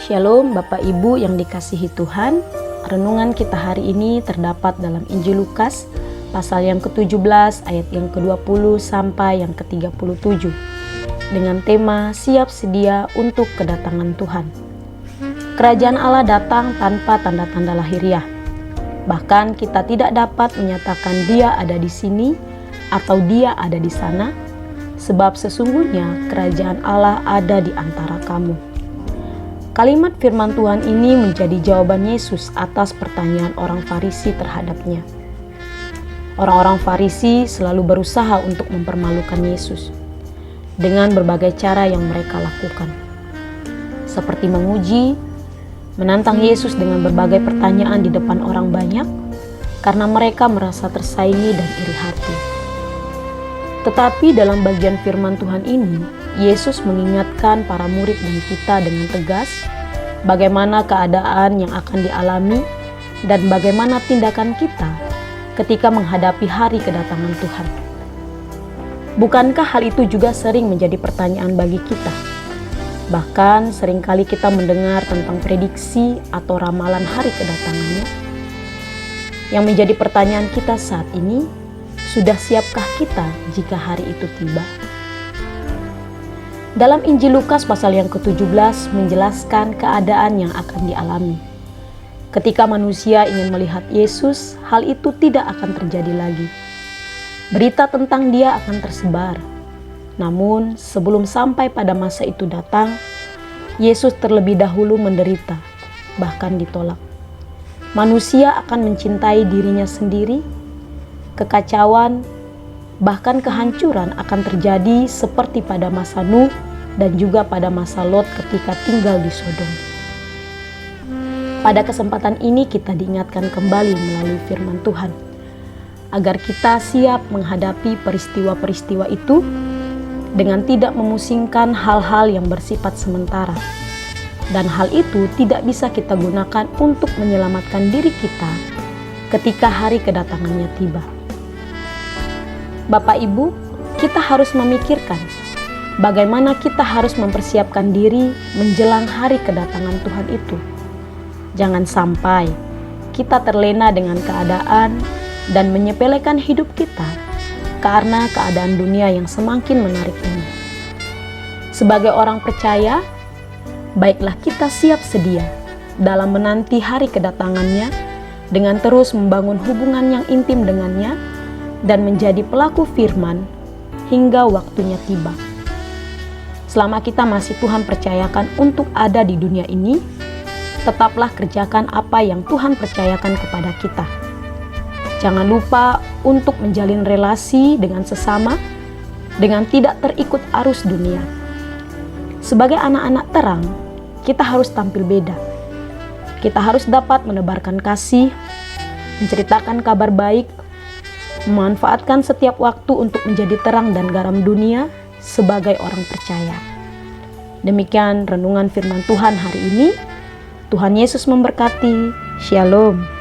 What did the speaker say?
Shalom Bapak Ibu yang dikasihi Tuhan. Renungan kita hari ini terdapat dalam Injil Lukas pasal yang ke-17 ayat yang ke-20 sampai yang ke-37 dengan tema siap sedia untuk kedatangan Tuhan. Kerajaan Allah datang tanpa tanda-tanda lahiriah. Bahkan kita tidak dapat menyatakan Dia ada di sini atau Dia ada di sana, sebab sesungguhnya kerajaan Allah ada di antara kamu. Kalimat firman Tuhan ini menjadi jawaban Yesus atas pertanyaan orang Farisi terhadapnya. Orang-orang Farisi selalu berusaha untuk mempermalukan Yesus dengan berbagai cara yang mereka lakukan, seperti menguji, menantang Yesus dengan berbagai pertanyaan di depan orang banyak karena mereka merasa tersaingi dan iri hati. Tetapi dalam bagian firman Tuhan ini, Yesus mengingatkan para murid dan kita dengan tegas bagaimana keadaan yang akan dialami dan bagaimana tindakan kita ketika menghadapi hari kedatangan Tuhan. Bukankah hal itu juga sering menjadi pertanyaan bagi kita? Bahkan seringkali kita mendengar tentang prediksi atau ramalan hari kedatangannya. Yang menjadi pertanyaan kita saat ini, sudah siapkah kita jika hari itu tiba? Dalam Injil Lukas pasal yang ke-17 menjelaskan keadaan yang akan dialami. Ketika manusia ingin melihat Yesus, hal itu tidak akan terjadi lagi. Berita tentang Dia akan tersebar. Namun, sebelum sampai pada masa itu datang, Yesus terlebih dahulu menderita, bahkan ditolak. Manusia akan mencintai dirinya sendiri, kekacauan, bahkan kehancuran akan terjadi seperti pada masa Nuh dan juga pada masa Lot ketika tinggal di Sodom. Pada kesempatan ini kita diingatkan kembali melalui firman Tuhan, agar kita siap menghadapi peristiwa-peristiwa itu dengan tidak memusingkan hal-hal yang bersifat sementara. Dan hal itu tidak bisa kita gunakan untuk menyelamatkan diri kita ketika hari kedatangannya tiba. Bapak Ibu, kita harus memikirkan bagaimana kita harus mempersiapkan diri menjelang hari kedatangan Tuhan itu. Jangan sampai kita terlena dengan keadaan dan menyepelekan hidup kita karena keadaan dunia yang semakin menarik ini. Sebagai orang percaya, baiklah kita siap sedia dalam menanti hari kedatangannya dengan terus membangun hubungan yang intim dengannya dan menjadi pelaku firman hingga waktunya tiba. Selama kita masih Tuhan percayakan untuk ada di dunia ini, tetaplah kerjakan apa yang Tuhan percayakan kepada kita. Jangan lupa untuk menjalin relasi dengan sesama dengan tidak terikut arus dunia. Sebagai anak-anak terang, kita harus tampil beda. Kita harus dapat menebarkan kasih, menceritakan kabar baik, memanfaatkan setiap waktu untuk menjadi terang dan garam dunia sebagai orang percaya. Demikian renungan firman Tuhan hari ini. Tuhan Yesus memberkati. Shalom.